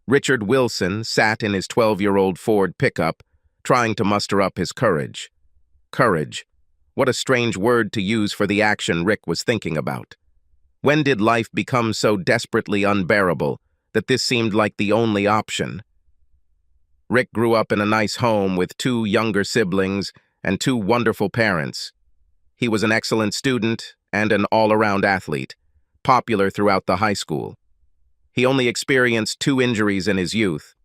Richard Wilson sat in his 12-year-old Ford pickup, trying to muster up his courage. Courage. What a strange word to use for the action Rick was thinking about. When did life become so desperately unbearable that this seemed like the only option? Rick grew up in a nice home with 2 younger siblings and 2 wonderful parents. He was an excellent student and an all-around athlete, popular throughout the high school. He only experienced 2 injuries in his youth.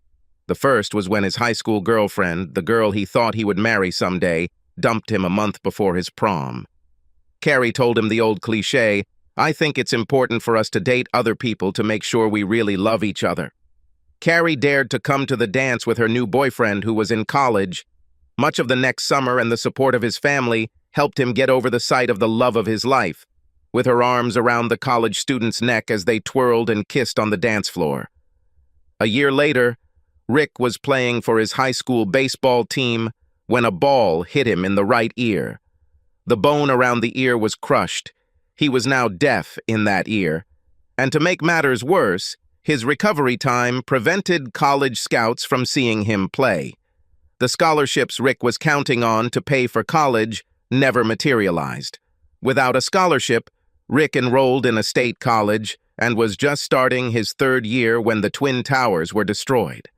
The first was when his high school girlfriend, the girl he thought he would marry someday, dumped him a month before his prom. Carrie told him the old cliché, "I think it's important for us to date other people to make sure we really love each other." Carrie dared to come to the dance with her new boyfriend who was in college. Much of the next summer and the support of his family helped him get over the sight of the love of his life, with her arms around the college student's neck as they twirled and kissed on the dance floor. A year later, Rick was playing for his high school baseball team when a ball hit him in the right ear. The bone around the ear was crushed. He was now deaf in that ear. And to make matters worse, his recovery time prevented college scouts from seeing him play. The scholarships Rick was counting on to pay for college never materialized. Without a scholarship, Rick enrolled in a state college and was just starting his 3rd year when the Twin Towers were destroyed.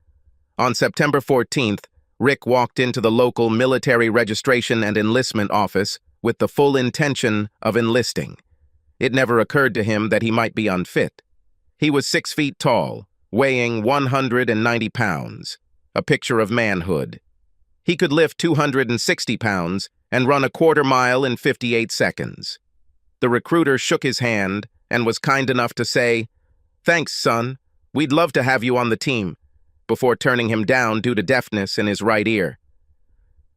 On September 14th, Rick walked into the local military registration and enlistment office with the full intention of enlisting. It never occurred to him that he might be unfit. He was 6 feet tall, weighing 190 pounds, a picture of manhood. He could lift 260 pounds and run a quarter mile in 58 seconds. The recruiter shook his hand and was kind enough to say, "Thanks, son. We'd love to have you on the team," before turning him down due to deafness in his right ear.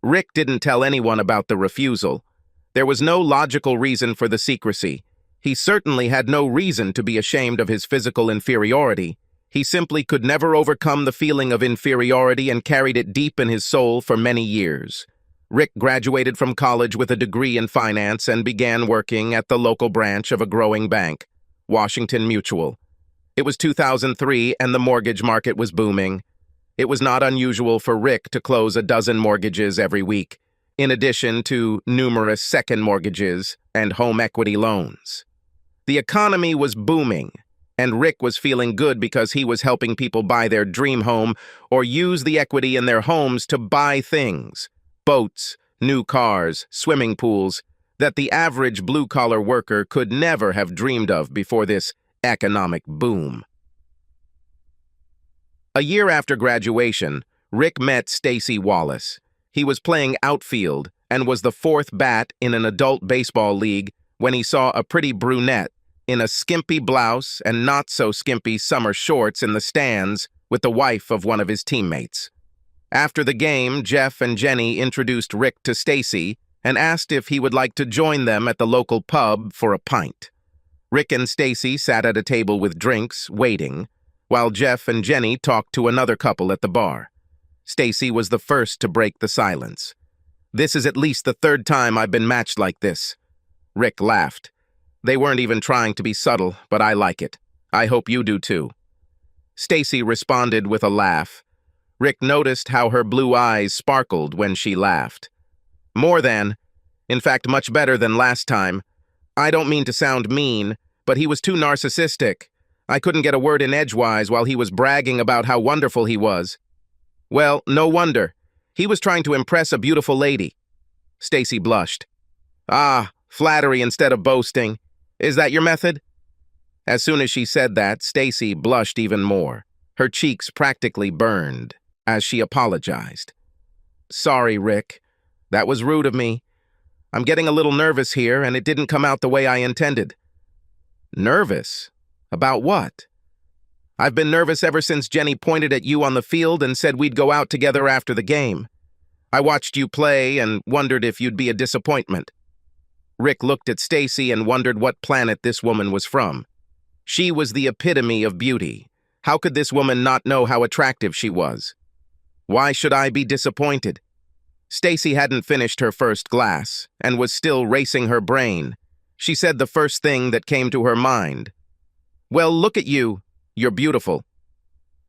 Rick didn't tell anyone about the refusal. There was no logical reason for the secrecy. He certainly had no reason to be ashamed of his physical inferiority. He simply could never overcome the feeling of inferiority and carried it deep in his soul for many years. Rick graduated from college with a degree in finance and began working at the local branch of a growing bank, Washington Mutual. It was 2003 and the mortgage market was booming. It was not unusual for Rick to close a dozen mortgages every week, in addition to numerous second mortgages and home equity loans. The economy was booming, and Rick was feeling good because he was helping people buy their dream home or use the equity in their homes to buy things, boats, new cars, swimming pools, that the average blue-collar worker could never have dreamed of before this economic boom. A year after graduation, Rick met Stacy Wallace. He was playing outfield and was the 4th bat in an adult baseball league when he saw a pretty brunette in a skimpy blouse and not-so-skimpy summer shorts in the stands with the wife of one of his teammates. After the game, Jeff and Jenny introduced Rick to Stacy and asked if he would like to join them at the local pub for a pint. Rick and Stacy sat at a table with drinks, waiting, while Jeff and Jenny talked to another couple at the bar. Stacy was the first to break the silence. "This is at least the 3rd time I've been matched like this." Rick laughed. "They weren't even trying to be subtle, but I like it. I hope you do too." Stacy responded with a laugh. Rick noticed how her blue eyes sparkled when she laughed. "More than. In fact, much better than last time. I don't mean to sound mean, but he was too narcissistic. I couldn't get a word in edgewise while he was bragging about how wonderful he was." "Well, no wonder. He was trying to impress a beautiful lady." Stacy blushed. "Ah, flattery instead of boasting. Is that your method?" As soon as she said that, Stacy blushed even more. Her cheeks practically burned as she apologized. "Sorry, Rick. That was rude of me. I'm getting a little nervous here, and it didn't come out the way I intended." "Nervous? About what?" "I've been nervous ever since Jenny pointed at you on the field and said we'd go out together after the game. I watched you play and wondered if you'd be a disappointment." Rick looked at Stacy and wondered what planet this woman was from. She was the epitome of beauty. How could this woman not know how attractive she was? Why should I be disappointed? Stacy hadn't finished her first glass and was still racing her brain. She said the first thing that came to her mind. "Well, look at you. You're beautiful."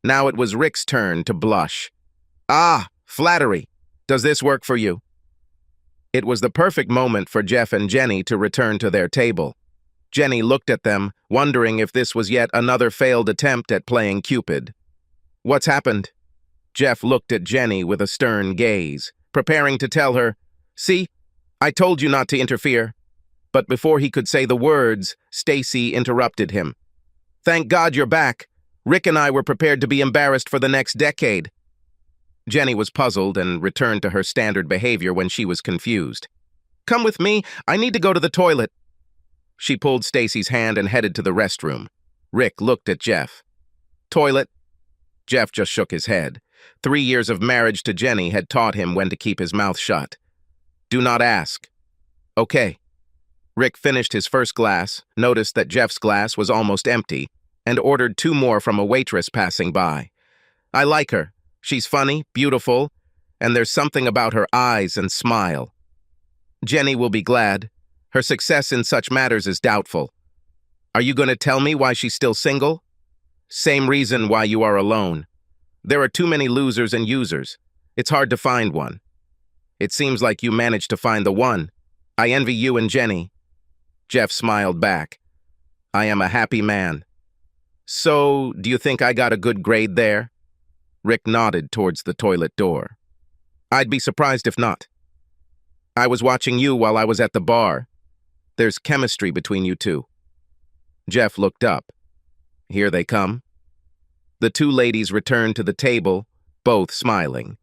Now it was Rick's turn to blush. "Ah, flattery. Does this work for you?" It was the perfect moment for Jeff and Jenny to return to their table. Jenny looked at them, wondering if this was yet another failed attempt at playing Cupid. "What's happened?" Jeff looked at Jenny with a stern gaze, preparing to tell her, "See, I told you not to interfere." But before he could say the words, Stacy interrupted him. "Thank God you're back. Rick and I were prepared to be embarrassed for the next decade." Jenny was puzzled and returned to her standard behavior when she was confused. "Come with me. I need to go to the toilet." She pulled Stacy's hand and headed to the restroom. Rick looked at Jeff. "Toilet?" Jeff just shook his head. 3 years of marriage to Jenny had taught him when to keep his mouth shut. "Do not ask." "Okay." Rick finished his first glass, noticed that Jeff's glass was almost empty, and ordered 2 more from a waitress passing by. "I like her. She's funny, beautiful, and there's something about her eyes and smile. Jenny will be glad. Her success in such matters is doubtful. Are you going to tell me why she's still single?" "Same reason why you are alone. There are too many losers and users. It's hard to find one. It seems like you managed to find the one. I envy you and Jenny." Jeff smiled back. "I am a happy man." "So, do you think I got a good grade there?" Rick nodded towards the toilet door. "I'd be surprised if not. I was watching you while I was at the bar. There's chemistry between you two." Jeff looked up. "Here they come." The 2 ladies returned to the table, both smiling.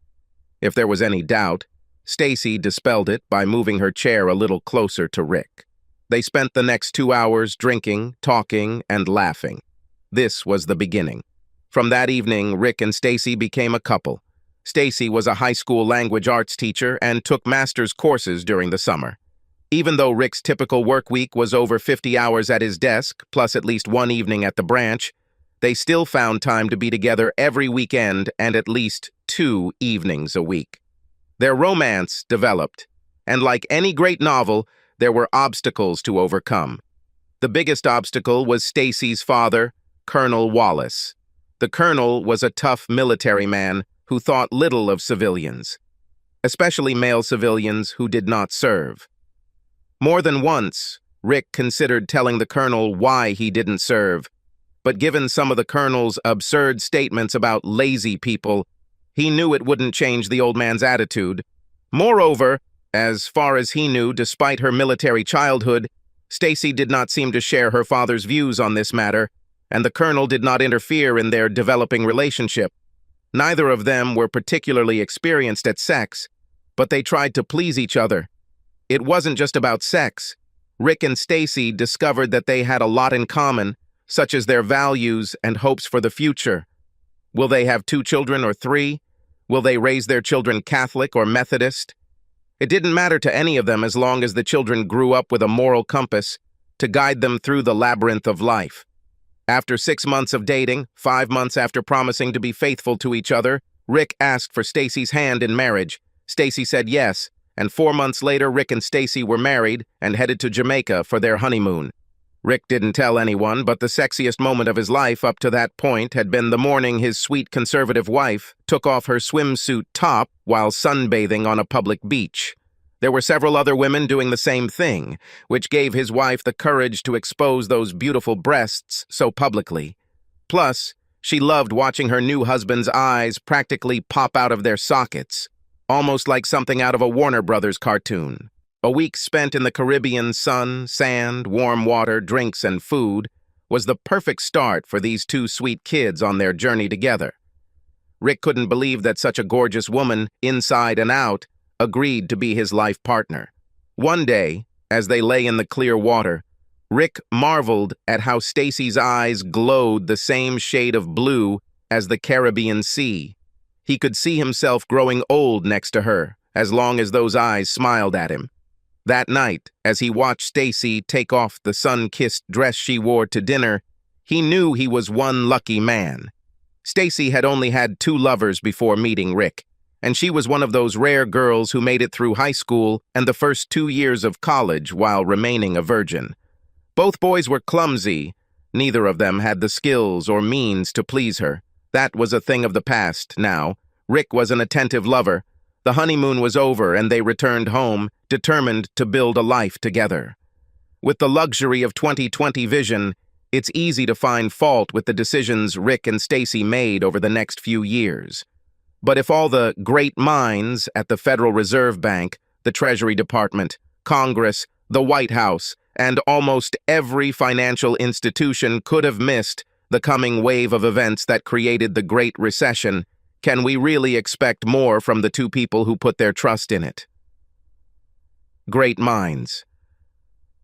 If there was any doubt, Stacy dispelled it by moving her chair a little closer to Rick. They spent the next 2 hours drinking, talking, and laughing. This was the beginning. From that evening, Rick and Stacy became a couple. Stacy was a high school language arts teacher and took master's courses during the summer. Even though Rick's typical work week was over 50 hours at his desk, plus at least 1 evening at the branch, they still found time to be together every weekend and at least 2 evenings a week. Their romance developed, and like any great novel, there were obstacles to overcome. The biggest obstacle was Stacy's father, Colonel Wallace. The colonel was a tough military man who thought little of civilians, especially male civilians who did not serve. More than once, Rick considered telling the colonel why he didn't serve, but given some of the colonel's absurd statements about lazy people, he knew it wouldn't change the old man's attitude. Moreover, as far as he knew, despite her military childhood, Stacy did not seem to share her father's views on this matter, and the colonel did not interfere in their developing relationship. Neither of them were particularly experienced at sex, but they tried to please each other. It wasn't just about sex. Rick and Stacy discovered that they had a lot in common, such as their values and hopes for the future. Will they have 2 children or 3? Will they raise their children Catholic or Methodist? It didn't matter to any of them as long as the children grew up with a moral compass to guide them through the labyrinth of life. After 6 months of dating, 5 months after promising to be faithful to each other, Rick asked for Stacy's hand in marriage. Stacy said yes, and 4 months later Rick and Stacy were married and headed to Jamaica for their honeymoon. Rick didn't tell anyone, but the sexiest moment of his life up to that point had been the morning his sweet conservative wife took off her swimsuit top while sunbathing on a public beach. There were several other women doing the same thing, which gave his wife the courage to expose those beautiful breasts so publicly. Plus, she loved watching her new husband's eyes practically pop out of their sockets, almost like something out of a Warner Brothers cartoon. A week spent in the Caribbean sun, sand, warm water, drinks, and food was the perfect start for these 2 sweet kids on their journey together. Rick couldn't believe that such a gorgeous woman, inside and out, agreed to be his life partner. One day, as they lay in the clear water, Rick marveled at how Stacy's eyes glowed the same shade of blue as the Caribbean Sea. He could see himself growing old next to her, as long as those eyes smiled at him. That night, as he watched Stacy take off the sun-kissed dress she wore to dinner, he knew he was one lucky man. Stacy had only had 2 lovers before meeting Rick, and she was one of those rare girls who made it through high school and the first 2 years of college while remaining a virgin. Both boys were clumsy. Neither of them had the skills or means to please her. That was a thing of the past now. Rick was an attentive lover. The honeymoon was over and they returned home, determined to build a life together. With the luxury of 20/20 vision, it's easy to find fault with the decisions Rick and Stacy made over the next few years. But if all the great minds at the Federal Reserve Bank, the Treasury Department, Congress, the White House, and almost every financial institution could have missed the coming wave of events that created the Great Recession, can we really expect more from the two people who put their trust in it? Great minds.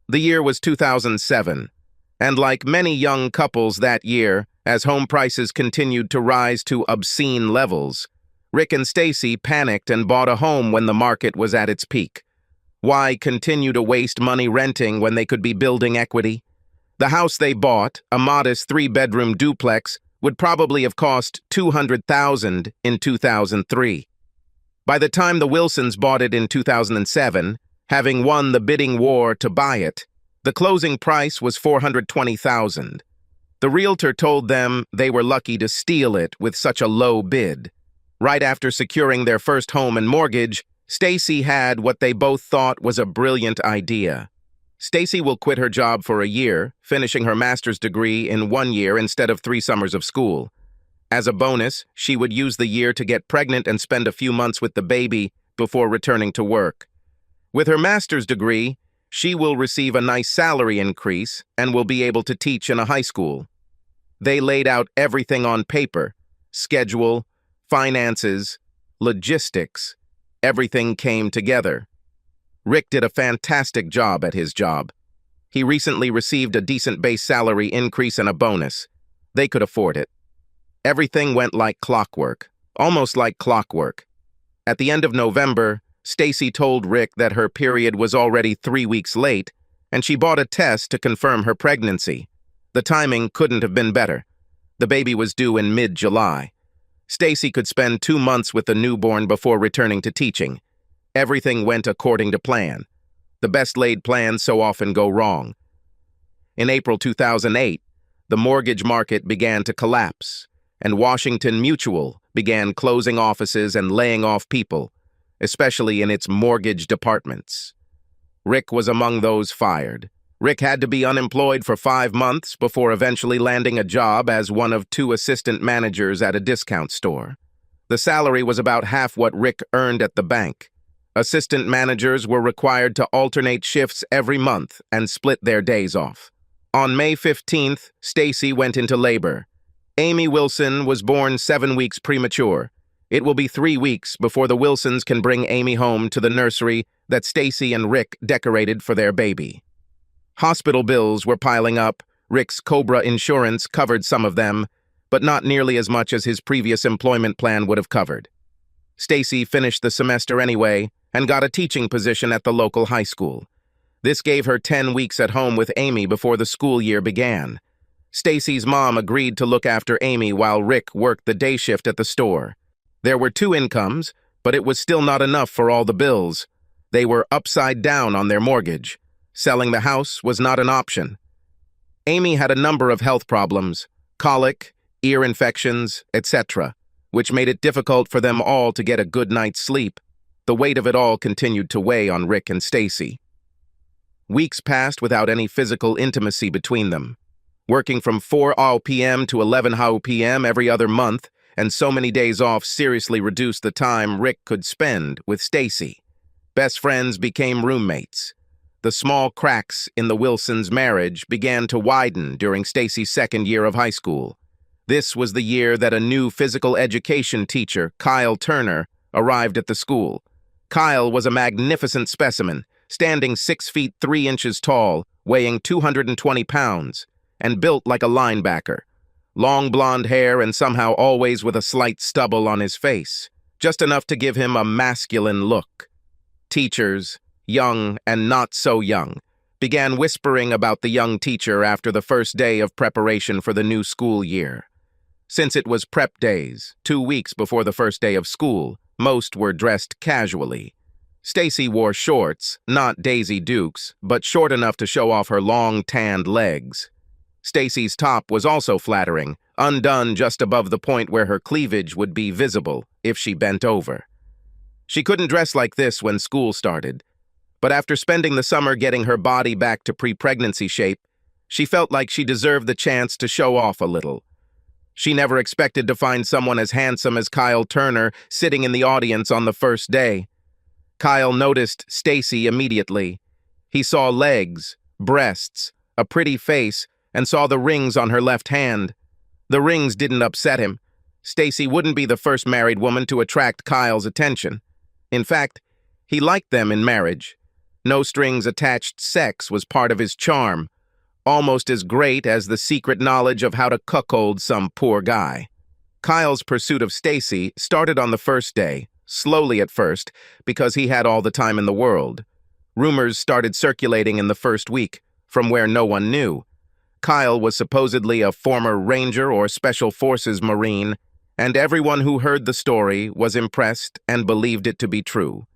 The year was 2007, and like many young couples that year, as home prices continued to rise to obscene levels, Rick and Stacy panicked and bought a home when the market was at its peak. Why continue to waste money renting when they could be building equity? The house they bought, a modest 3-bedroom duplex, would probably have cost $200,000 in 2003. By the time the Wilsons bought it in 2007, having won the bidding war to buy it, the closing price was $420,000. The realtor told them they were lucky to steal it with such a low bid. Right after securing their first home and mortgage, Stacy had what they both thought was a brilliant idea. Stacy will quit her job for a year, finishing her master's degree in 1 year instead of 3 summers of school. As a bonus, she would use the year to get pregnant and spend a few months with the baby before returning to work. With her master's degree, she will receive a nice salary increase and will be able to teach in a high school. They laid out everything on paper: schedule, finances, logistics. Everything came together. Rick did a fantastic job at his job. He recently received a decent base salary increase and a bonus. They could afford it. Everything went like clockwork, almost like clockwork. At the end of November, Stacy told Rick that her period was already 3 weeks late, and she bought a test to confirm her pregnancy. The timing couldn't have been better. The baby was due in mid-July. Stacy could spend 2 months with the newborn before returning to teaching. Everything went according to plan. The best-laid plans so often go wrong. In April 2008, the mortgage market began to collapse, and Washington Mutual began closing offices and laying off people, especially in its mortgage departments. Rick was among those fired. Rick had to be unemployed for 5 months before eventually landing a job as one of 2 assistant managers at a discount store. The salary was about half what Rick earned at the bank. Assistant managers were required to alternate shifts every month and split their days off. On May 15th, Stacy went into labor. Amy Wilson was born 7 weeks premature. It will be 3 weeks before the Wilsons can bring Amy home to the nursery that Stacy and Rick decorated for their baby. Hospital bills were piling up. Rick's Cobra insurance covered some of them, but not nearly as much as his previous employment plan would have covered. Stacy finished the semester anyway and got a teaching position at the local high school. This gave her 10 weeks at home with Amy before the school year began. Stacy's mom agreed to look after Amy while Rick worked the day shift at the store. There were 2 incomes, but it was still not enough for all the bills. They were upside down on their mortgage. Selling the house was not an option. Amy had a number of health problems: colic, ear infections, etc., which made it difficult for them all to get a good night's sleep. The weight of it all continued to weigh on Rick and Stacy. Weeks passed without any physical intimacy between them. Working from 4 p.m. to 11 p.m. every other month, and so many days off seriously reduced the time Rick could spend with Stacy. Best friends became roommates. The small cracks in the Wilsons' marriage began to widen during Stacy's 2nd year of high school. This was the year that a new physical education teacher, Kyle Turner, arrived at the school. Kyle was a magnificent specimen, standing 6 feet 3 inches tall, weighing 220 pounds, and built like a linebacker. Long blonde hair and somehow always with a slight stubble on his face, just enough to give him a masculine look. Teachers, young and not so young, began whispering about the young teacher after the first day of preparation for the new school year. Since it was prep days, 2 weeks before the first day of school, most were dressed casually. Stacy wore shorts, not Daisy Dukes, but short enough to show off her long, tanned legs. Stacy's top was also flattering, undone just above the point where her cleavage would be visible if she bent over. She couldn't dress like this when school started, but after spending the summer getting her body back to pre-pregnancy shape, she felt like she deserved the chance to show off a little. She never expected to find someone as handsome as Kyle Turner sitting in the audience on the first day. Kyle noticed Stacy immediately. He saw legs, breasts, a pretty face, and saw the rings on her left hand. The rings didn't upset him. Stacy wouldn't be the first married woman to attract Kyle's attention. In fact, he liked them in marriage. No-strings-attached sex was part of his charm, almost as great as the secret knowledge of how to cuckold some poor guy. Kyle's pursuit of Stacy started on the first day, slowly at first, because he had all the time in the world. Rumors started circulating in the first week, from where no one knew. Kyle was supposedly a former Ranger or Special Forces Marine, and everyone who heard the story was impressed and believed it to be true.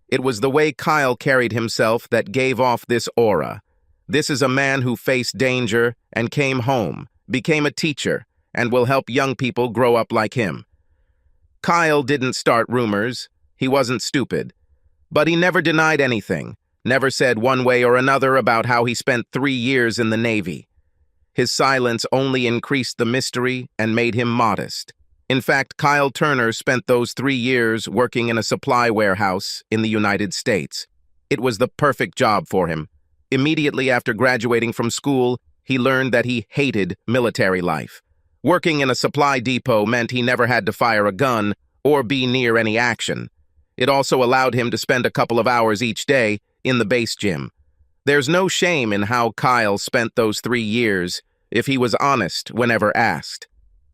It was the way Kyle carried himself that gave off this aura. This is a man who faced danger and came home, became a teacher, and will help young people grow up like him. Kyle didn't start rumors. He wasn't stupid. But he never denied anything, never said one way or another about how he spent 3 years in the Navy. His silence only increased the mystery and made him modest. In fact, Kyle Turner spent those 3 years working in a supply warehouse in the United States. It was the perfect job for him. Immediately after graduating from school, he learned that he hated military life. Working in a supply depot meant he never had to fire a gun or be near any action. It also allowed him to spend a couple of hours each day in the base gym. There's no shame in how Kyle spent those 3 years if he was honest whenever asked.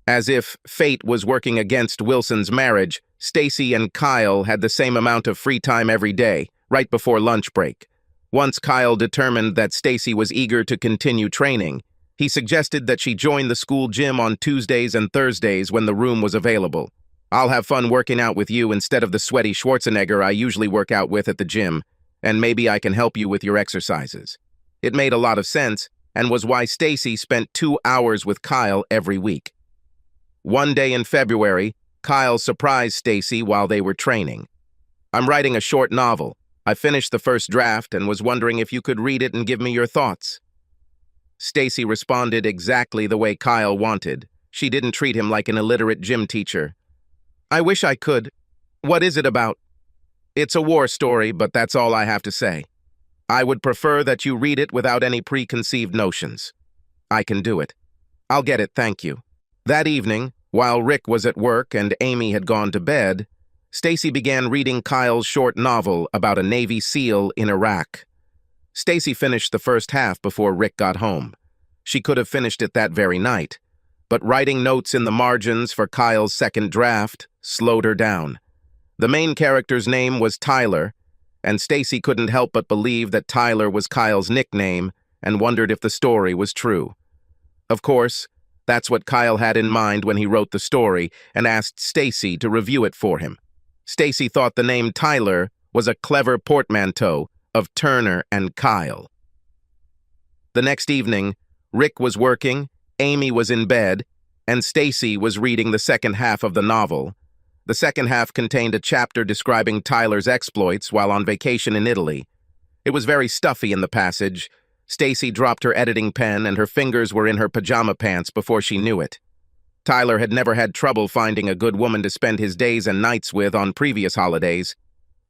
As if fate was working against Wilson's marriage, Stacy and Kyle had the same amount of free time every day, right before lunch break. Once Kyle determined that Stacy was eager to continue training, he suggested that she join the school gym on Tuesdays and Thursdays when the room was available. "I'll have fun working out with you instead of the sweaty Schwarzenegger I usually work out with at the gym, and maybe I can help you with your exercises." It made a lot of sense, and was why Stacy spent 2 hours with Kyle every week. One day in February, Kyle surprised Stacy while they were training. "I'm writing a short novel. I finished the first draft and was wondering if you could read it and give me your thoughts." Stacy responded exactly the way Kyle wanted. She didn't treat him like an illiterate gym teacher. "I wish I could. What is it about?" "It's a war story, but that's all I have to say. I would prefer that you read it without any preconceived notions." "I can do it. I'll get it, thank you." That evening, while Rick was at work and Amy had gone to bed, Stacy began reading Kyle's short novel about a Navy SEAL in Iraq. Stacy finished the first half before Rick got home. She could have finished it that very night, but writing notes in the margins for Kyle's second draft slowed her down. The main character's name was Tyler, and Stacy couldn't help but believe that Tyler was Kyle's nickname and wondered if the story was true. Of course, that's what Kyle had in mind when he wrote the story and asked Stacy to review it for him. Stacy thought the name Tyler was a clever portmanteau of Turner and Kyle. The next evening, Rick was working, Amy was in bed, and Stacy was reading the second half of the novel. The second half contained a chapter describing Tyler's exploits while on vacation in Italy. It was very stuffy in the passage. Stacy dropped her editing pen and her fingers were in her pajama pants before she knew it. Tyler had never had trouble finding a good woman to spend his days and nights with on previous holidays,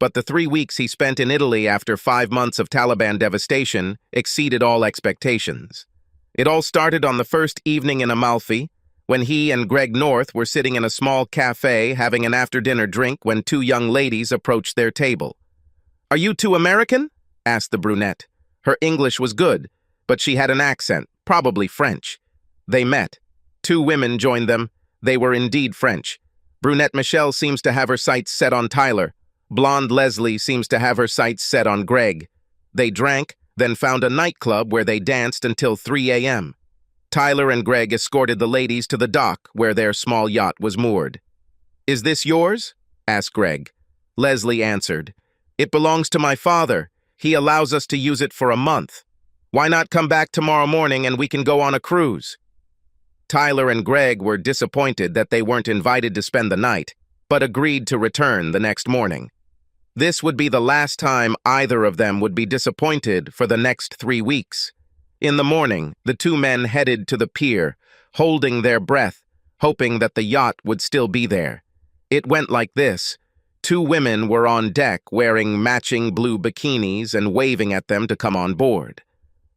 but the 3 weeks he spent in Italy after 5 months of Taliban devastation exceeded all expectations. It all started on the first evening in Amalfi, when he and Greg North were sitting in a small cafe having an after-dinner drink when 2 young ladies approached their table. "Are you 2 American?" asked the brunette. Her English was good, but she had an accent, probably French. They met. 2 women joined them. They were indeed French. Brunette Michelle seems to have her sights set on Tyler. Blonde Leslie seems to have her sights set on Greg. They drank, then found a nightclub where they danced until 3 a.m. Tyler and Greg escorted the ladies to the dock where their small yacht was moored. "Is this yours?" asked Greg. Leslie answered, "It belongs to my father. He allows us to use it for a month. Why not come back tomorrow morning and we can go on a cruise?" Tyler and Greg were disappointed that they weren't invited to spend the night, but agreed to return the next morning. This would be the last time either of them would be disappointed for the next 3 weeks. In the morning, the two men headed to the pier, holding their breath, hoping that the yacht would still be there. It went like this. 2 women were on deck wearing matching blue bikinis and waving at them to come on board.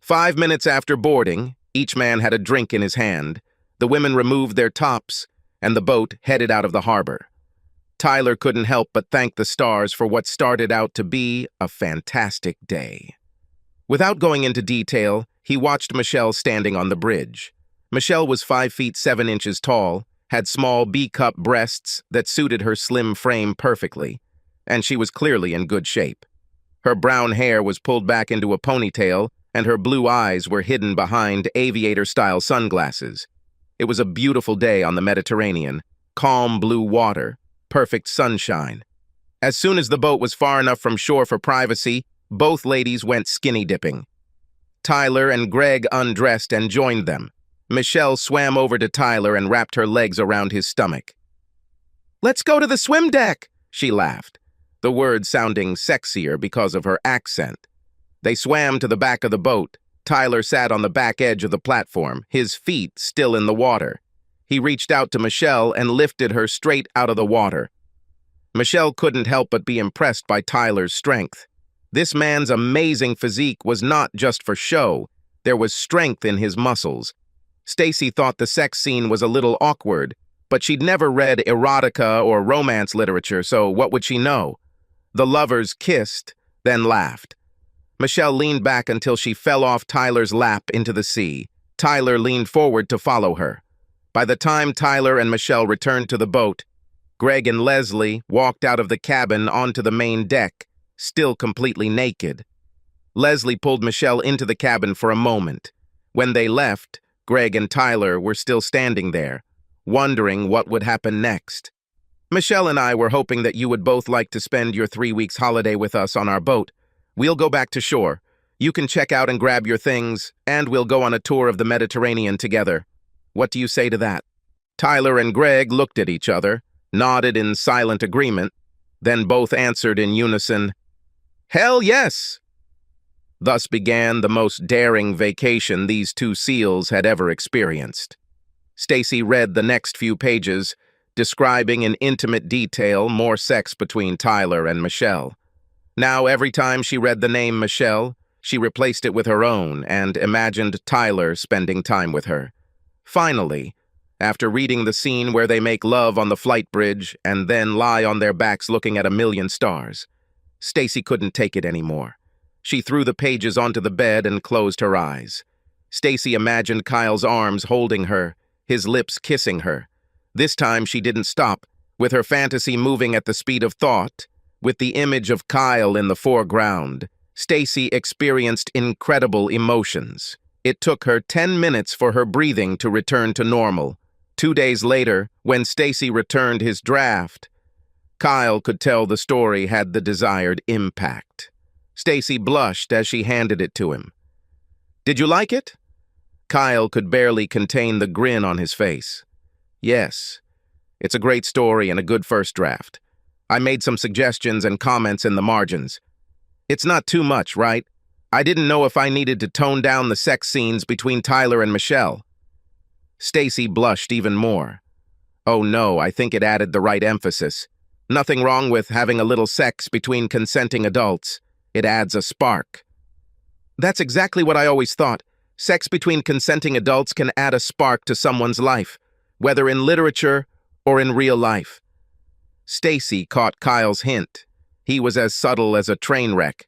5 minutes after boarding, each man had a drink in his hand. The women removed their tops, and the boat headed out of the harbor. Tyler couldn't help but thank the stars for what started out to be a fantastic day. Without going into detail, he watched Michelle standing on the bridge. Michelle was 5 feet 7 inches tall, had small B-cup breasts that suited her slim frame perfectly, and she was clearly in good shape. Her brown hair was pulled back into a ponytail, and her blue eyes were hidden behind aviator-style sunglasses. It was a beautiful day on the Mediterranean, calm blue water, perfect sunshine. As soon as the boat was far enough from shore for privacy, both ladies went skinny dipping. Tyler and Greg undressed and joined them. Michelle swam over to Tyler and wrapped her legs around his stomach. "Let's go to the swim deck," she laughed, the word sounding sexier because of her accent. They swam to the back of the boat. Tyler sat on the back edge of the platform, his feet still in the water. He reached out to Michelle and lifted her straight out of the water. Michelle couldn't help but be impressed by Tyler's strength. This man's amazing physique was not just for show. There was strength in his muscles. Stacy thought the sex scene was a little awkward, but she'd never read erotica or romance literature, so what would she know? The lovers kissed, then laughed. Michelle leaned back until she fell off Tyler's lap into the sea. Tyler leaned forward to follow her. By the time Tyler and Michelle returned to the boat, Greg and Leslie walked out of the cabin onto the main deck, still completely naked. Leslie pulled Michelle into the cabin for a moment. When they left, Greg and Tyler were still standing there, wondering what would happen next. "Michelle and I were hoping that you would both like to spend your 3 weeks holiday with us on our boat. We'll go back to shore. You can check out and grab your things, and we'll go on a tour of the Mediterranean together. What do you say to that?" Tyler and Greg looked at each other, nodded in silent agreement, then both answered in unison, "Hell yes!" Thus began the most daring vacation these two seals had ever experienced. Stacy read the next few pages, describing in intimate detail more sex between Tyler and Michelle. Now, every time she read the name Michelle, she replaced it with her own and imagined Tyler spending time with her. Finally, after reading the scene where they make love on the flight bridge and then lie on their backs looking at a million stars, Stacy couldn't take it anymore. She threw the pages onto the bed and closed her eyes. Stacy imagined Kyle's arms holding her, his lips kissing her. This time she didn't stop, with her fantasy moving at the speed of thought. With the image of Kyle in the foreground, Stacy experienced incredible emotions. It took her 10 minutes for her breathing to return to normal. 2 days later, when Stacy returned his draft, Kyle could tell the story had the desired impact. Stacy blushed as she handed it to him. "Did you like it?" Kyle could barely contain the grin on his face. "Yes, it's a great story and a good first draft. I made some suggestions and comments in the margins. It's not too much, right? I didn't know if I needed to tone down the sex scenes between Tyler and Michelle." Stacy blushed even more. "Oh no, I think it added the right emphasis. Nothing wrong with having a little sex between consenting adults. It adds a spark." "That's exactly what I always thought. Sex between consenting adults can add a spark to someone's life, whether in literature or in real life." Stacy caught Kyle's hint. He was as subtle as a train wreck,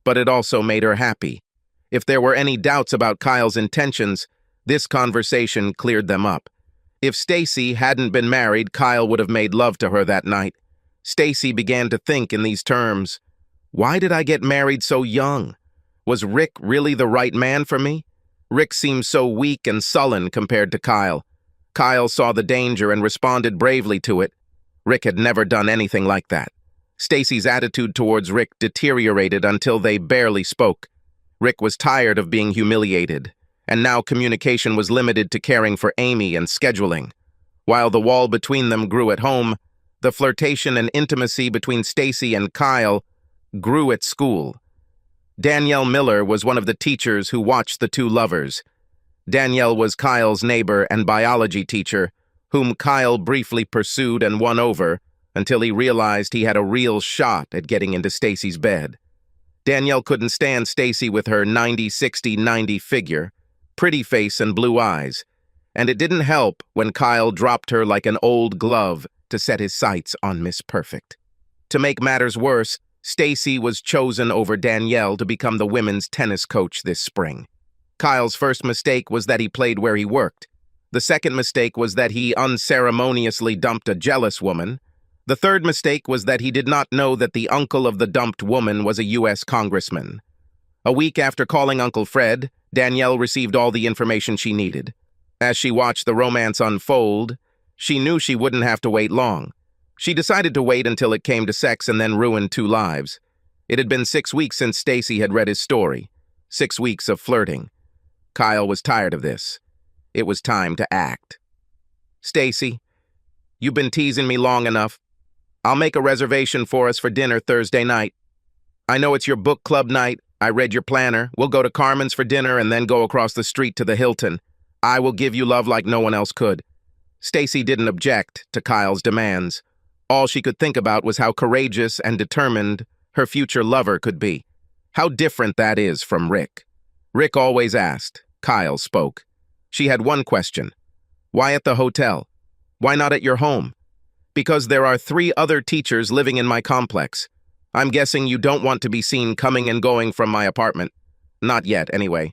but it also made her happy. If there were any doubts about Kyle's intentions, this conversation cleared them up. If Stacy hadn't been married, Kyle would have made love to her that night. Stacy began to think in these terms. Why did I get married so young? Was Rick really the right man for me? Rick seemed so weak and sullen compared to Kyle. Kyle saw the danger and responded bravely to it. Rick had never done anything like that. Stacy's attitude towards Rick deteriorated until they barely spoke. Rick was tired of being humiliated, and now communication was limited to caring for Amy and scheduling. While the wall between them grew at home, the flirtation and intimacy between Stacy and Kyle grew at school. Danielle Miller was one of the teachers who watched the two lovers. Danielle was Kyle's neighbor and biology teacher, whom Kyle briefly pursued and won over until he realized he had a real shot at getting into Stacy's bed. Danielle couldn't stand Stacy with her 90-60-90 figure, pretty face and blue eyes, and it didn't help when Kyle dropped her like an old glove to set his sights on Miss Perfect. To make matters worse, Stacy was chosen over Danielle to become the women's tennis coach this spring. Kyle's first mistake was that he played where he worked. The second mistake was that he unceremoniously dumped a jealous woman. The third mistake was that he did not know that the uncle of the dumped woman was a U.S. congressman. A week after calling Uncle Fred, Danielle received all the information she needed. As she watched the romance unfold, she knew she wouldn't have to wait long. She decided to wait until it came to sex and then ruin two lives. It had been 6 weeks since Stacy had read his story. 6 weeks of flirting. Kyle was tired of this. It was time to act. "Stacy, you've been teasing me long enough. I'll make a reservation for us for dinner Thursday night. I know it's your book club night. I read your planner. We'll go to Carmen's for dinner and then go across the street to the Hilton. I will give you love like no one else could." Stacy didn't object to Kyle's demands. All she could think about was how courageous and determined her future lover could be. How different that is from Rick. Rick always asked. Kyle spoke. She had one question. "Why at the hotel? Why not at your home?" "Because there are 3 other teachers living in my complex. I'm guessing you don't want to be seen coming and going from my apartment. Not yet, anyway.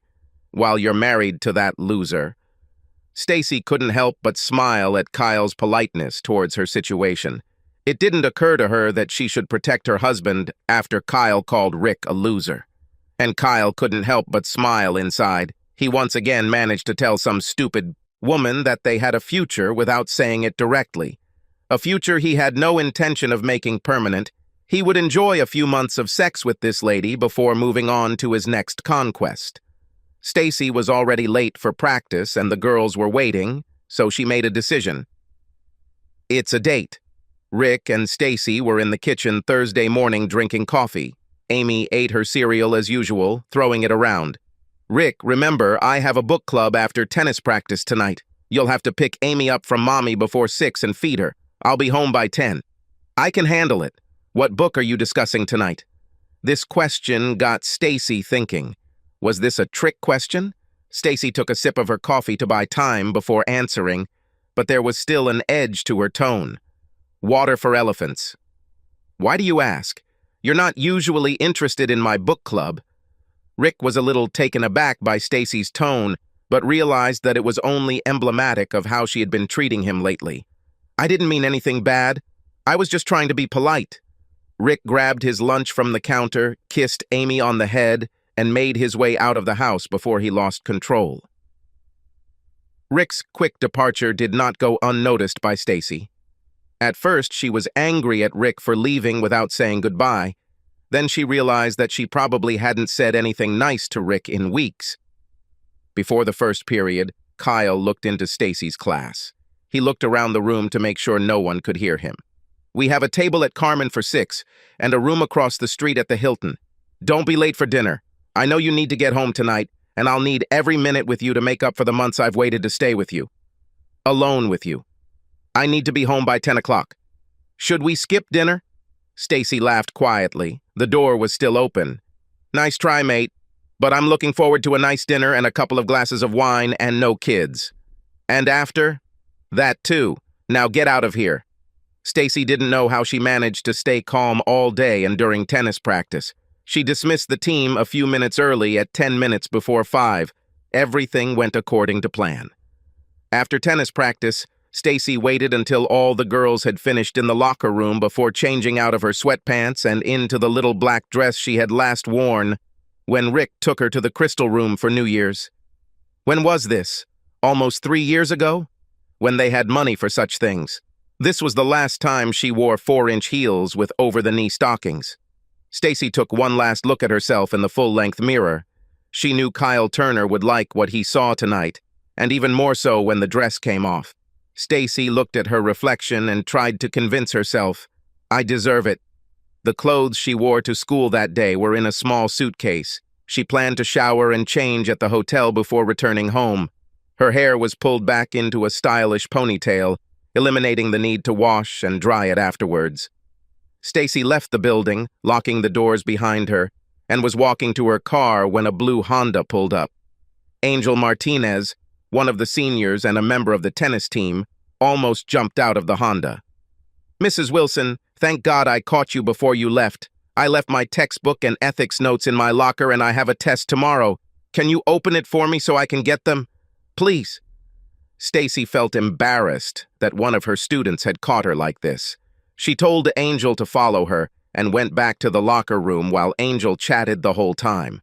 While you're married to that loser." Stacy couldn't help but smile at Kyle's politeness towards her situation. It didn't occur to her that she should protect her husband after Kyle called Rick a loser. And Kyle couldn't help but smile inside. He once again managed to tell some stupid woman that they had a future without saying it directly. A future he had no intention of making permanent. He would enjoy a few months of sex with this lady before moving on to his next conquest. Stacy was already late for practice and the girls were waiting, so she made a decision. It's a date. Rick and Stacy were in the kitchen Thursday morning drinking coffee. Amy ate her cereal as usual, throwing it around. "Rick, remember, I have a book club after tennis practice tonight. You'll have to pick Amy up from Mommy before 6 and feed her. I'll be home by 10. "I can handle it. What book are you discussing tonight?" This question got Stacy thinking. Was this a trick question? Stacy took a sip of her coffee to buy time before answering, but there was still an edge to her tone. "Water for elephants." "Why do you ask? You're not usually interested in my book club." Rick was a little taken aback by Stacy's tone, but realized that it was only emblematic of how she had been treating him lately. "I didn't mean anything bad. I was just trying to be polite." Rick grabbed his lunch from the counter, kissed Amy on the head, and made his way out of the house before he lost control. Rick's quick departure did not go unnoticed by Stacy. At first, she was angry at Rick for leaving without saying goodbye. Then she realized that she probably hadn't said anything nice to Rick in weeks. Before the first period, Kyle looked into Stacy's class. He looked around the room to make sure no one could hear him. "We have a table at Carmen for 6 and a room across the street at the Hilton. Don't be late for dinner. I know you need to get home tonight, and I'll need every minute with you to make up for the months I've waited to stay with you. Alone with you. I need to be home by 10 o'clock. Should we skip dinner?" Stacy laughed quietly. The door was still open. "Nice try, mate. But I'm looking forward to a nice dinner and a couple of glasses of wine and no kids." "And after?" "That too. Now get out of here." Stacy didn't know how she managed to stay calm all day and during tennis practice. She dismissed the team a few minutes early at 10 minutes before 5. Everything went according to plan. After tennis practice, Stacy waited until all the girls had finished in the locker room before changing out of her sweatpants and into the little black dress she had last worn when Rick took her to the Crystal Room for New Year's. When was this? Almost 3 years ago? When they had money for such things. This was the last time she wore 4-inch heels with over-the-knee stockings. Stacy took one last look at herself in the full-length mirror. She knew Kyle Turner would like what he saw tonight, and even more so when the dress came off. Stacy looked at her reflection and tried to convince herself, I deserve it. The clothes she wore to school that day were in a small suitcase. She planned to shower and change at the hotel before returning home. Her hair was pulled back into a stylish ponytail, eliminating the need to wash and dry it afterwards. Stacy left the building, locking the doors behind her, and was walking to her car when a blue Honda pulled up. Angel Martinez, one of the seniors and a member of the tennis team, almost jumped out of the Honda. Mrs. Wilson, thank God I caught you before you left. I left my textbook and ethics notes in my locker and I have a test tomorrow. Can you open it for me so I can get them? Please. Stacy felt embarrassed that one of her students had caught her like this. She told Angel to follow her and went back to the locker room while Angel chatted the whole time.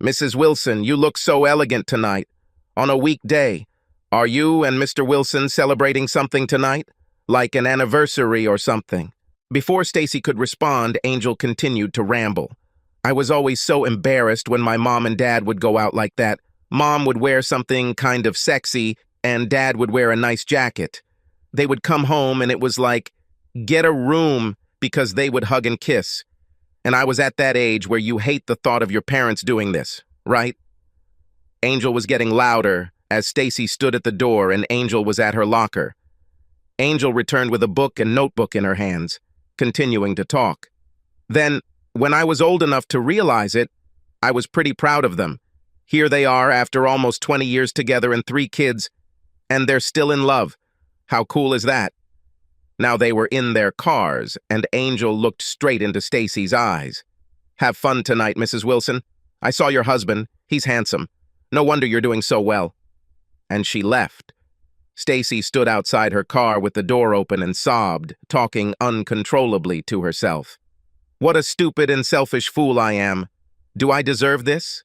Mrs. Wilson, you look so elegant tonight. On a weekday. Are you and Mr. Wilson celebrating something tonight? Like an anniversary or something? Before Stacy could respond, Angel continued to ramble. I was always so embarrassed when my mom and dad would go out like that. Mom would wear something kind of sexy, and Dad would wear a nice jacket. They would come home and it was like, get a room, because they would hug and kiss. And I was at that age where you hate the thought of your parents doing this, right? Angel was getting louder as Stacy stood at the door and Angel was at her locker. Angel returned with a book and notebook in her hands, continuing to talk. Then, when I was old enough to realize it, I was pretty proud of them. Here they are after almost 20 years together and 3 kids, and they're still in love. How cool is that? Now they were in their cars, and Angel looked straight into Stacy's eyes. Have fun tonight, Mrs. Wilson. I saw your husband. He's handsome. No wonder you're doing so well. And she left. Stacy stood outside her car with the door open and sobbed, talking uncontrollably to herself. What a stupid and selfish fool I am. Do I deserve this?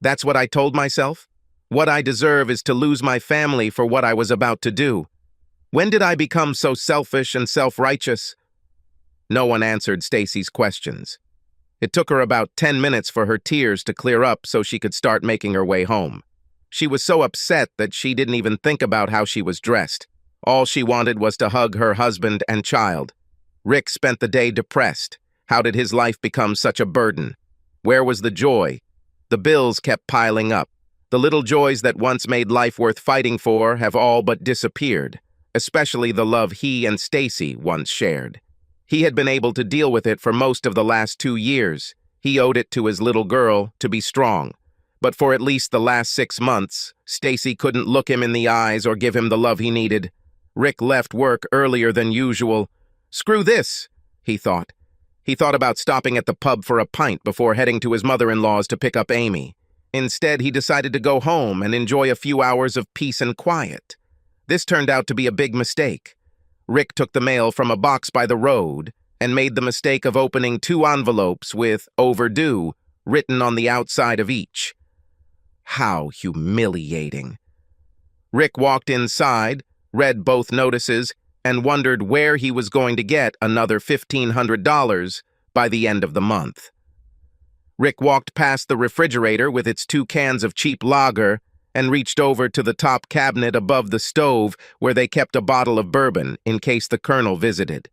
That's what I told myself? What I deserve is to lose my family for what I was about to do. When did I become so selfish and self-righteous? No one answered Stacy's questions. It took her about 10 minutes for her tears to clear up so she could start making her way home. She was so upset that she didn't even think about how she was dressed. All she wanted was to hug her husband and child. Rick spent the day depressed. How did his life become such a burden? Where was the joy? The bills kept piling up. The little joys that once made life worth fighting for have all but disappeared, especially the love he and Stacy once shared. He had been able to deal with it for most of the last 2 years. He owed it to his little girl to be strong. But for at least the last 6 months, Stacy couldn't look him in the eyes or give him the love he needed. Rick left work earlier than usual. Screw this, he thought. He thought about stopping at the pub for a pint before heading to his mother-in-law's to pick up Amy. Instead, he decided to go home and enjoy a few hours of peace and quiet. This turned out to be a big mistake. Rick took the mail from a box by the road and made the mistake of opening 2 envelopes with "overdue" written on the outside of each. How humiliating. Rick walked inside, read both notices, and wondered where he was going to get another $1,500 by the end of the month. Rick walked past the refrigerator with its 2 cans of cheap lager and reached over to the top cabinet above the stove where they kept a bottle of bourbon in case the Colonel visited.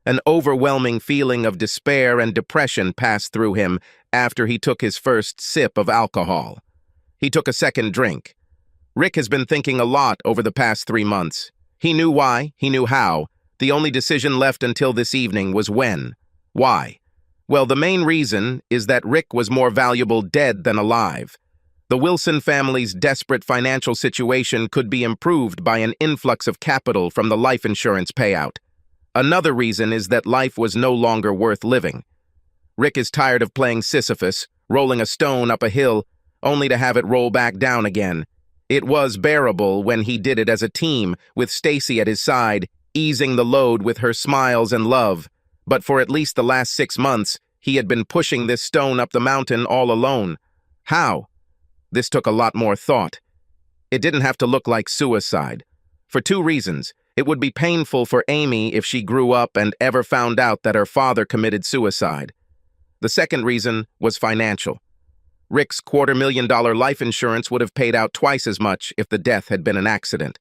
An overwhelming feeling of despair and depression passed through him after he took his first sip of alcohol. He took a second drink. Rick has been thinking a lot over the past 3 months. He knew why, he knew how. The only decision left until this evening was when. Why? Well, the main reason is that Rick was more valuable dead than alive. The Wilson family's desperate financial situation could be improved by an influx of capital from the life insurance payout. Another reason is that life was no longer worth living. Rick is tired of playing Sisyphus, rolling a stone up a hill, only to have it roll back down again. It was bearable when he did it as a team, with Stacy at his side, easing the load with her smiles and love. But for at least the last 6 months, he had been pushing this stone up the mountain all alone. How? This took a lot more thought. It didn't have to look like suicide. For 2 reasons. It would be painful for Amy if she grew up and ever found out that her father committed suicide. The second reason was financial. Rick's $250,000 life insurance would have paid out twice as much if the death had been an accident.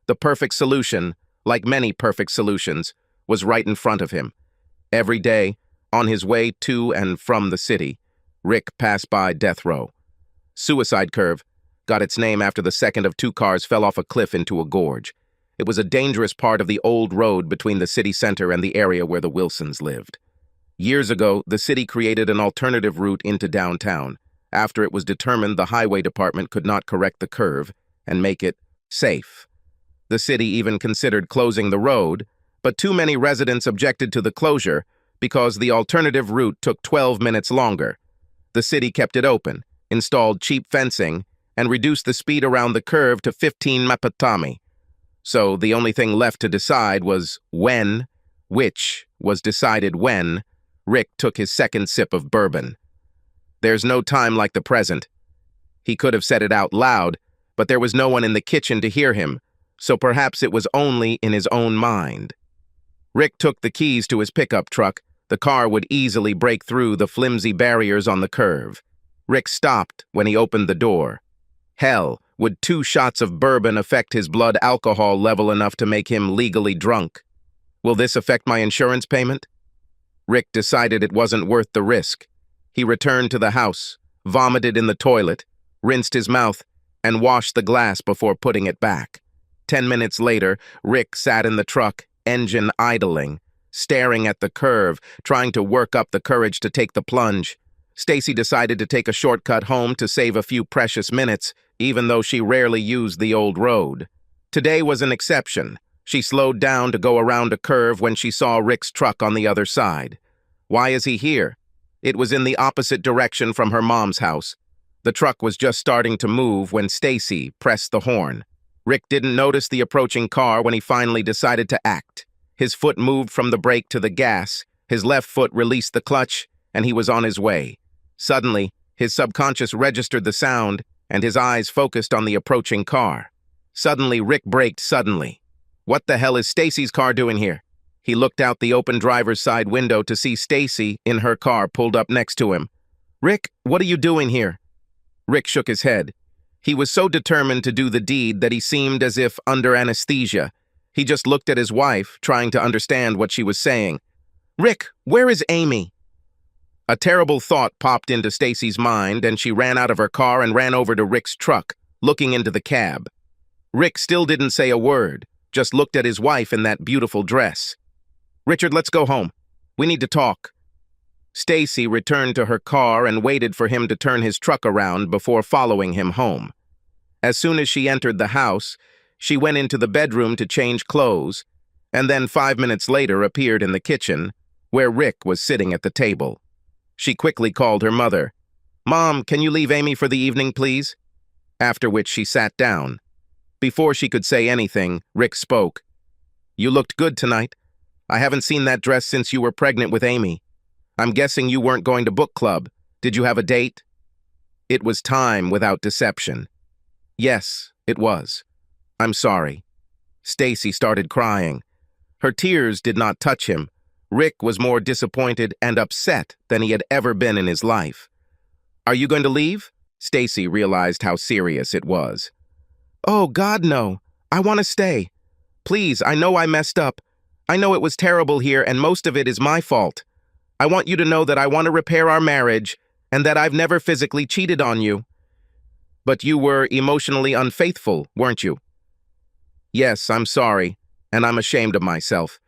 The perfect solution, like many perfect solutions, was right in front of him. Every day, on his way to and from the city, Rick passed by death row. Suicide Curve got its name after the second of two cars fell off a cliff into a gorge. It was a dangerous part of the old road between the city center and the area where the Wilsons lived. Years ago, the city created an alternative route into downtown, after it was determined the highway department could not correct the curve and make it safe. The city even considered closing the road, but too many residents objected to the closure because the alternative route took 12 minutes longer. The city kept it open, installed cheap fencing, and reduced the speed around the curve to 15 mph. So the only thing left to decide was when, which was decided when Rick took his second sip of bourbon. There's no time like the present. He could have said it out loud, but there was no one in the kitchen to hear him, so perhaps it was only in his own mind. Rick took the keys to his pickup truck. The car would easily break through the flimsy barriers on the curve. Rick stopped when he opened the door. Hell, would 2 shots of bourbon affect his blood alcohol level enough to make him legally drunk? Will this affect my insurance payment? Rick decided it wasn't worth the risk. He returned to the house, vomited in the toilet, rinsed his mouth, and washed the glass before putting it back. 10 minutes later, Rick sat in the truck, engine idling, staring at the curve, trying to work up the courage to take the plunge. Stacy decided to take a shortcut home to save a few precious minutes, even though she rarely used the old road. Today was an exception. She slowed down to go around a curve when she saw Rick's truck on the other side. Why is he here? It was in the opposite direction from her mom's house. The truck was just starting to move when Stacy pressed the horn. Rick didn't notice the approaching car when he finally decided to act. His foot moved from the brake to the gas, his left foot released the clutch, and he was on his way. Suddenly, his subconscious registered the sound, and his eyes focused on the approaching car. Suddenly, Rick braked suddenly. What the hell is Stacy's car doing here? He looked out the open driver's side window to see Stacy in her car pulled up next to him. Rick, what are you doing here? Rick shook his head. He was so determined to do the deed that he seemed as if under anesthesia. He just looked at his wife, trying to understand what she was saying. Rick, where is Amy? A terrible thought popped into Stacy's mind, and she ran out of her car and ran over to Rick's truck, looking into the cab. Rick still didn't say a word, just looked at his wife in that beautiful dress. Richard, let's go home. We need to talk. Stacy returned to her car and waited for him to turn his truck around before following him home. As soon as she entered the house, she went into the bedroom to change clothes, and then 5 minutes later appeared in the kitchen, where Rick was sitting at the table. She quickly called her mother. Mom, can you leave Amy for the evening, please? After which she sat down. Before she could say anything, Rick spoke. You looked good tonight. I haven't seen that dress since you were pregnant with Amy. I'm guessing you weren't going to book club. Did you have a date? It was time without deception. Yes, it was. I'm sorry. Stacy started crying. Her tears did not touch him. Rick was more disappointed and upset than he had ever been in his life. Are you going to leave? Stacy realized how serious it was. Oh, God, no. I want to stay. Please, I know I messed up. I know it was terrible here, and most of it is my fault. I want you to know that I want to repair our marriage and that I've never physically cheated on you. But you were emotionally unfaithful, weren't you? Yes, I'm sorry, and I'm ashamed of myself.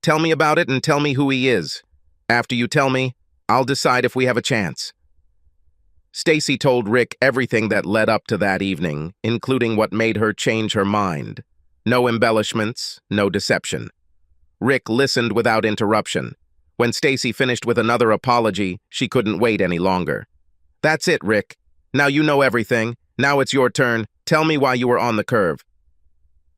Tell me about it and tell me who he is. After you tell me, I'll decide if we have a chance. Stacy told Rick everything that led up to that evening, including what made her change her mind. No embellishments, no deception. Rick listened without interruption. When Stacy finished with another apology, she couldn't wait any longer. That's it, Rick. Now you know everything. Now it's your turn. Tell me why you were on the curve.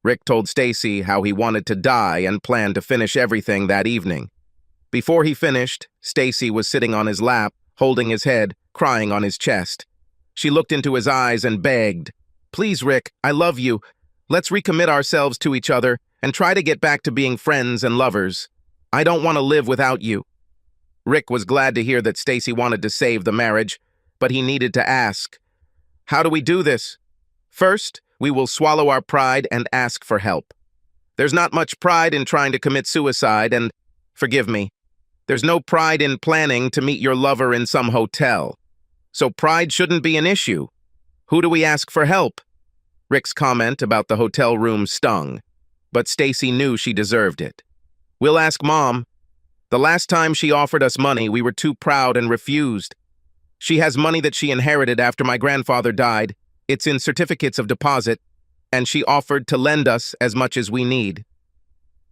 Rick told Stacy how he wanted to die and planned to finish everything that evening. Before he finished, Stacy was sitting on his lap, holding his head, crying on his chest. She looked into his eyes and begged, Please, Rick, I love you. Let's recommit ourselves to each other and try to get back to being friends and lovers. I don't want to live without you. Rick was glad to hear that Stacy wanted to save the marriage. but he needed to ask. How do we do this? First, we will swallow our pride and ask for help. There's not much pride in trying to commit suicide, and, forgive me, there's no pride in planning to meet your lover in some hotel. So pride shouldn't be an issue. Who do we ask for help? Rick's comment about the hotel room stung, but Stacy knew she deserved it. We'll ask Mom. The last time she offered us money, we were too proud and refused. She has money that she inherited after my grandfather died. It's in certificates of deposit, and she offered to lend us as much as we need.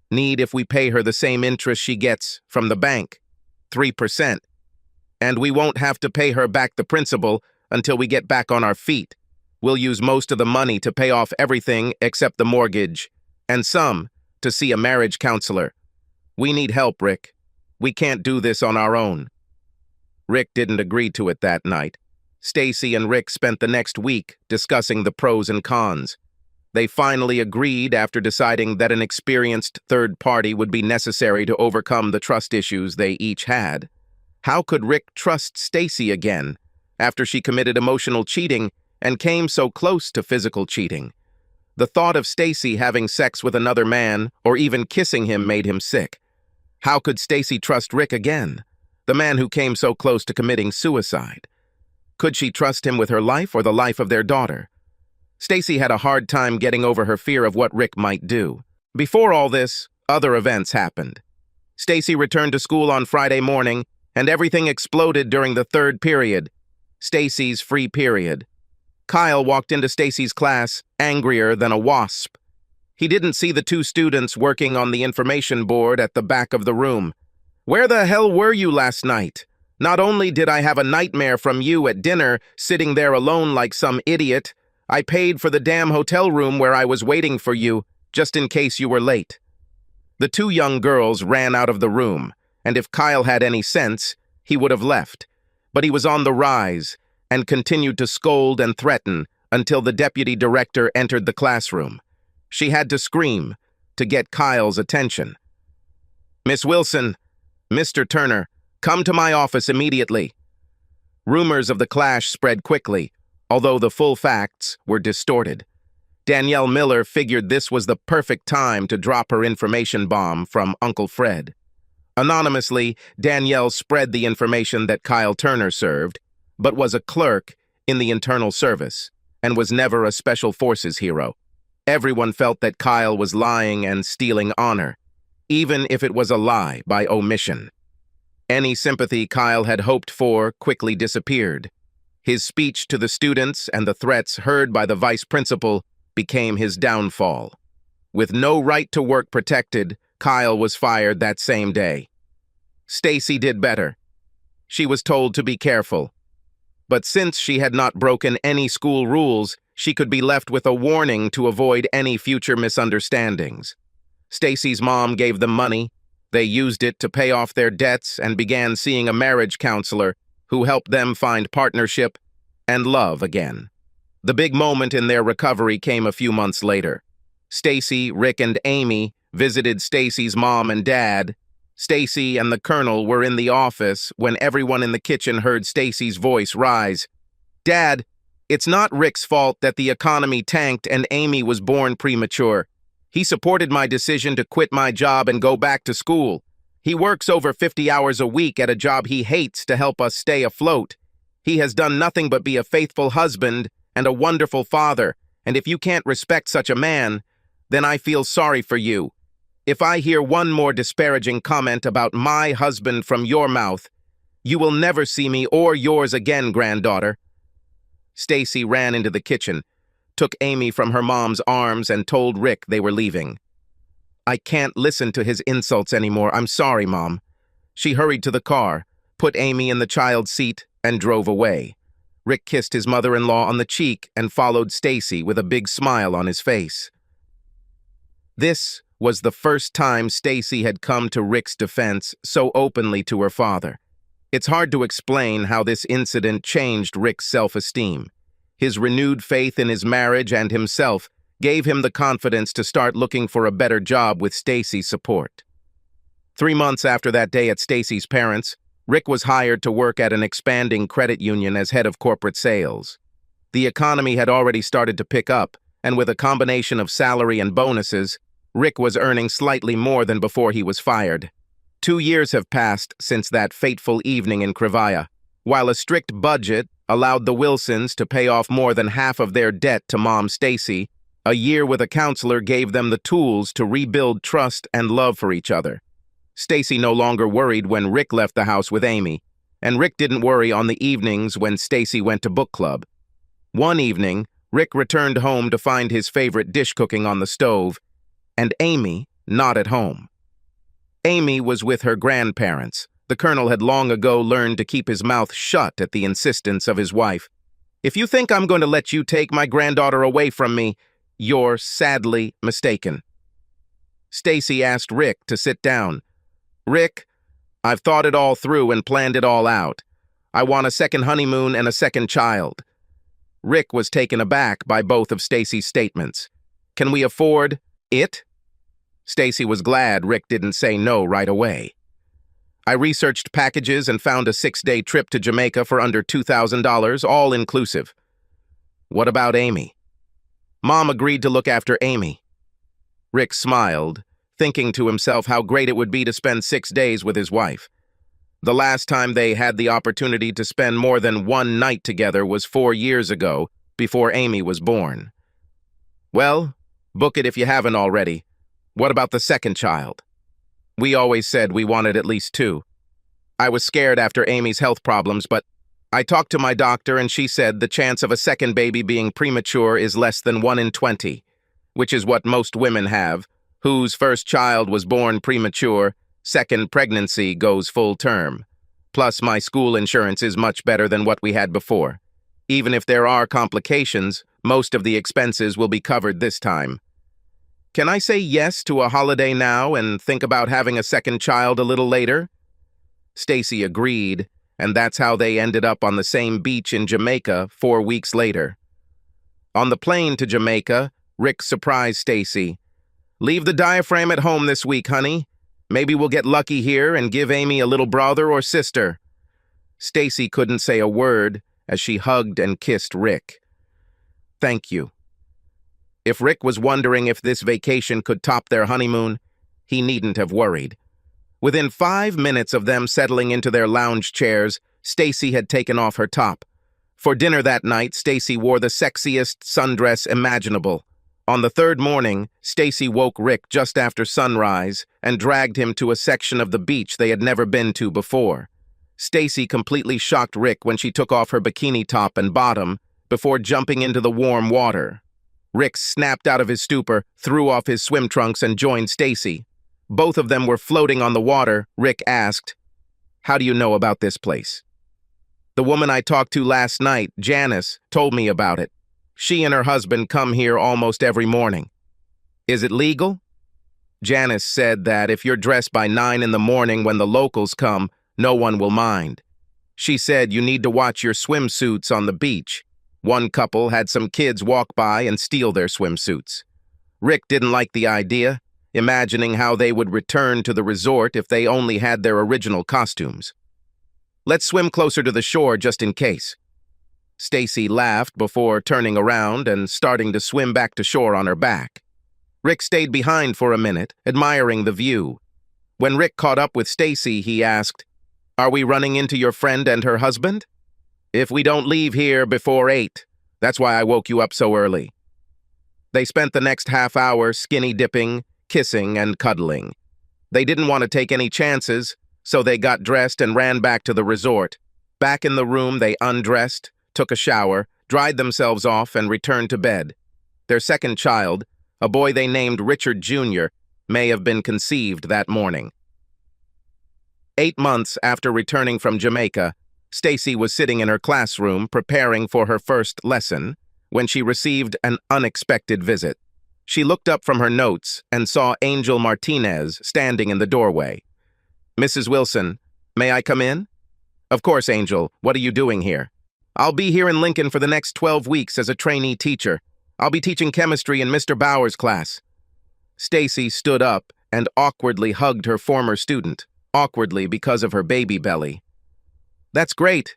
Need if we pay her the same interest she gets from the bank, 3%. And we won't have to pay her back the principal until we get back on our feet. We'll use most of the money to pay off everything except the mortgage, and some to see a marriage counselor. We need help, Rick. We can't do this on our own. Rick didn't agree to it that night. Stacy and Rick spent the next week discussing the pros and cons. They finally agreed after deciding that an experienced third party would be necessary to overcome the trust issues they each had. How could Rick trust Stacy again after she committed emotional cheating and came so close to physical cheating? The thought of Stacy having sex with another man or even kissing him made him sick. How could Stacy trust Rick again, the man who came so close to committing suicide? Could she trust him with her life or the life of their daughter? Stacy had a hard time getting over her fear of what Rick might do. Before all this, other events happened. Stacy returned to school on Friday morning, and everything exploded during the third period, Stacy's free period. Kyle walked into Stacy's class, angrier than a wasp. He didn't see the two students working on the information board at the back of the room. "Where the hell were you last night? Not only did I have a nightmare from you at dinner, sitting there alone like some idiot, I paid for the damn hotel room where I was waiting for you, just in case you were late." The two young girls ran out of the room, and if Kyle had any sense, he would have left. But he was on the rise and continued to scold and threaten until the deputy director entered the classroom. She had to scream to get Kyle's attention. "Miss Wilson, Mr. Turner, come to my office immediately." Rumors of the clash spread quickly, although the full facts were distorted. Danielle Miller figured this was the perfect time to drop her information bomb from Uncle Fred. Anonymously, Danielle spread the information that Kyle Turner served, but was a clerk in the internal service and was never a special forces hero. Everyone felt that Kyle was lying and stealing honor, even if it was a lie by omission. Any sympathy Kyle had hoped for quickly disappeared. His speech to the students and the threats heard by the vice principal became his downfall. With no right to work protected, Kyle was fired that same day. Stacy did better. She was told to be careful. But since she had not broken any school rules, she could be left with a warning to avoid any future misunderstandings. Stacy's mom gave them money. They used it to pay off their debts and began seeing a marriage counselor who helped them find partnership and love again. The big moment in their recovery came a few months later. Stacy, Rick, and Amy visited Stacy's mom and dad. Stacy and the colonel were in the office when everyone in the kitchen heard Stacy's voice rise. "Dad, it's not Rick's fault that the economy tanked and Amy was born premature. He supported my decision to quit my job and go back to school. He works over 50 hours a week at a job he hates to help us stay afloat. He has done nothing but be a faithful husband and a wonderful father, and if you can't respect such a man, then I feel sorry for you. If I hear one more disparaging comment about my husband from your mouth, you will never see me or yours again, granddaughter." Stacy ran into the kitchen, took Amy from her mom's arms, and told Rick they were leaving. "I can't listen to his insults anymore. I'm sorry, Mom." She hurried to the car, put Amy in the child's seat, and drove away. Rick kissed his mother-in-law on the cheek and followed Stacy with a big smile on his face. This was the first time Stacy had come to Rick's defense so openly to her father. It's hard to explain how this incident changed Rick's self-esteem. His renewed faith in his marriage and himself gave him the confidence to start looking for a better job with Stacy's support. 3 months after that day at Stacy's parents', Rick was hired to work at an expanding credit union as head of corporate sales. The economy had already started to pick up, and with a combination of salary and bonuses, Rick was earning slightly more than before he was fired. 2 years have passed since that fateful evening in Krivaya. While a strict budget allowed the Wilsons to pay off more than half of their debt to Mom Stacy, a year with a counselor gave them the tools to rebuild trust and love for each other. Stacy no longer worried when Rick left the house with Amy, and Rick didn't worry on the evenings when Stacy went to book club. One evening, Rick returned home to find his favorite dish cooking on the stove, and Amy not at home. Amy was with her grandparents. The colonel had long ago learned to keep his mouth shut at the insistence of his wife. "If you think I'm going to let you take my granddaughter away from me, you're sadly mistaken." Stacy asked Rick to sit down. "Rick, I've thought it all through and planned it all out. I want a second honeymoon and a second child." Rick was taken aback by both of Stacy's statements. "Can we afford it?" Stacy was glad Rick didn't say no right away. "I researched packages and found a 6-day trip to Jamaica for under $2,000, all inclusive." "What about Amy?" "Mom agreed to look after Amy." Rick smiled, thinking to himself how great it would be to spend 6 days with his wife. The last time they had the opportunity to spend more than one night together was 4 years ago, before Amy was born. "Well, book it if you haven't already. What about the second child?" "We always said we wanted at least 2. I was scared after Amy's health problems, but I talked to my doctor and she said the chance of a second baby being premature is less than 1 in 20, which is what most women have, whose first child was born premature, second pregnancy goes full term. Plus, my school insurance is much better than what we had before. Even if there are complications, most of the expenses will be covered this time. Can I say yes to a holiday now and think about having a second child a little later?" Stacy agreed, and that's how they ended up on the same beach in Jamaica 4 weeks later. On the plane to Jamaica, Rick surprised Stacy. "Leave the diaphragm at home this week, honey. Maybe we'll get lucky here and give Amy a little brother or sister." Stacy couldn't say a word as she hugged and kissed Rick. "Thank you." If Rick was wondering if this vacation could top their honeymoon, he needn't have worried. Within 5 minutes of them settling into their lounge chairs, Stacy had taken off her top. For dinner that night, Stacy wore the sexiest sundress imaginable. On the 3rd morning, Stacy woke Rick just after sunrise and dragged him to a section of the beach they had never been to before. Stacy completely shocked Rick when she took off her bikini top and bottom before jumping into the warm water. Rick snapped out of his stupor, threw off his swim trunks, and joined Stacy. Both of them were floating on the water. Rick asked, "How do you know about this place?" "The woman I talked to last night, Janice, told me about it. She and her husband come here almost every morning." "Is it legal?" "Janice said that if you're dressed by 9 in the morning when the locals come, no one will mind. She said you need to watch your swimsuits on the beach. One couple had some kids walk by and steal their swimsuits." Rick didn't like the idea, imagining how they would return to the resort if they only had their original costumes. "Let's swim closer to the shore just in case." Stacy laughed before turning around and starting to swim back to shore on her back. Rick stayed behind for a minute, admiring the view. When Rick caught up with Stacy, he asked, "Are we running into your friend and her husband?" "If we don't leave here before 8. That's why I woke you up so early." They spent the next half hour skinny dipping, kissing, and cuddling. They didn't want to take any chances, so they got dressed and ran back to the resort. Back in the room, they undressed, took a shower, dried themselves off, and returned to bed. Their second child, a boy they named Richard Jr., may have been conceived that morning. 8 months after returning from Jamaica, Stacy was sitting in her classroom preparing for her first lesson when she received an unexpected visit. She looked up from her notes and saw Angel Martinez standing in the doorway. "Mrs. Wilson, may I come in?" "Of course, Angel. What are you doing here?" "I'll be here in Lincoln for the next 12 weeks as a trainee teacher. I'll be teaching chemistry in Mr. Bauer's class." Stacy stood up and awkwardly hugged her former student, awkwardly because of her baby belly. That's great.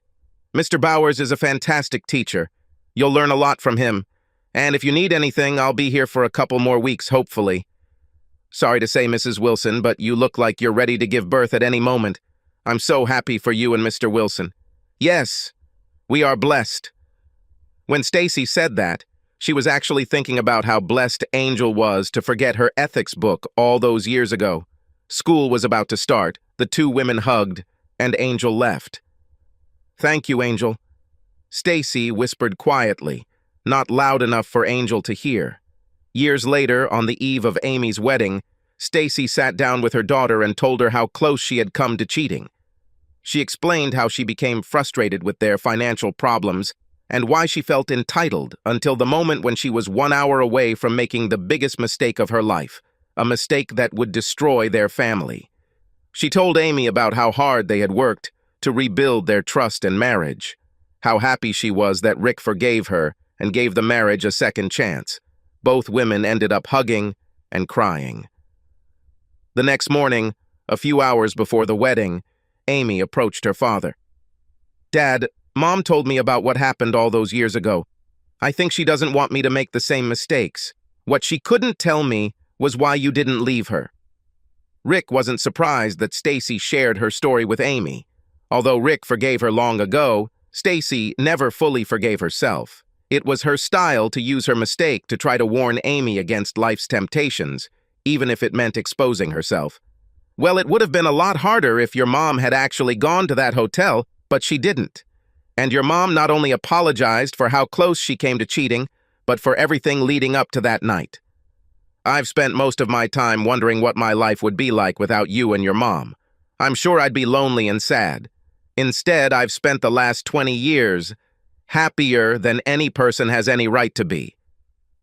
Mr. Bowers is a fantastic teacher. You'll learn a lot from him. And if you need anything, I'll be here for a couple more weeks, hopefully. Sorry to say, Mrs. Wilson, but you look like you're ready to give birth at any moment. I'm so happy for you and Mr. Wilson. Yes, we are blessed. When Stacy said that, she was actually thinking about how blessed Angel was to forget her ethics book all those years ago. School was about to start, the two women hugged, and Angel left. Thank you, Angel. Stacy whispered quietly, not loud enough for Angel to hear. Years later, on the eve of Amy's wedding, Stacy sat down with her daughter and told her how close she had come to cheating. She explained how she became frustrated with their financial problems and why she felt entitled until the moment when she was 1 hour away from making the biggest mistake of her life, a mistake that would destroy their family. She told Amy about how hard they had worked to rebuild their trust and marriage, how happy she was that Rick forgave her and gave the marriage a second chance. Both women ended up hugging and crying. The next morning, a few hours before the wedding, Amy approached her father. Dad, Mom told me about what happened all those years ago. I think she doesn't want me to make the same mistakes. What she couldn't tell me was why you didn't leave her. Rick wasn't surprised that Stacy shared her story with Amy. Although Rick forgave her long ago, Stacy never fully forgave herself. It was her style to use her mistake to try to warn Amy against life's temptations, even if it meant exposing herself. Well, it would have been a lot harder if your mom had actually gone to that hotel, but she didn't. And your mom not only apologized for how close she came to cheating, but for everything leading up to that night. I've spent most of my time wondering what my life would be like without you and your mom. I'm sure I'd be lonely and sad. Instead, I've spent the last 20 years happier than any person has any right to be,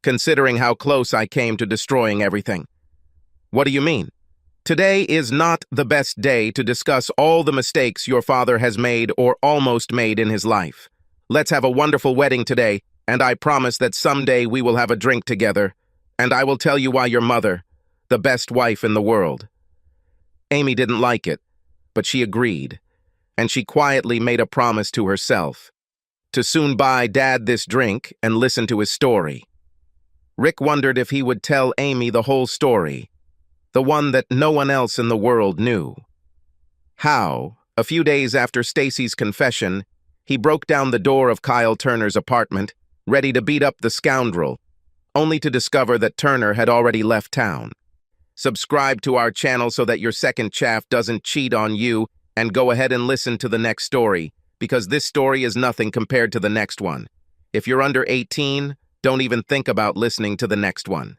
considering how close I came to destroying everything. What do you mean? Today is not the best day to discuss all the mistakes your father has made or almost made in his life. Let's have a wonderful wedding today, and I promise that someday we will have a drink together, and I will tell you why your mother, the best wife in the world. Amy didn't like it, but she agreed, and she quietly made a promise to herself to soon buy Dad this drink and listen to his story. Rick wondered if he would tell Amy the whole story, the one that no one else in the world knew. How, a few days after Stacy's confession, he broke down the door of Kyle Turner's apartment, ready to beat up the scoundrel, only to discover that Turner had already left town. Subscribe to our channel so that your second chaff doesn't cheat on you, and go ahead and listen to the next story, because this story is nothing compared to the next one. If you're under 18, don't even think about listening to the next one.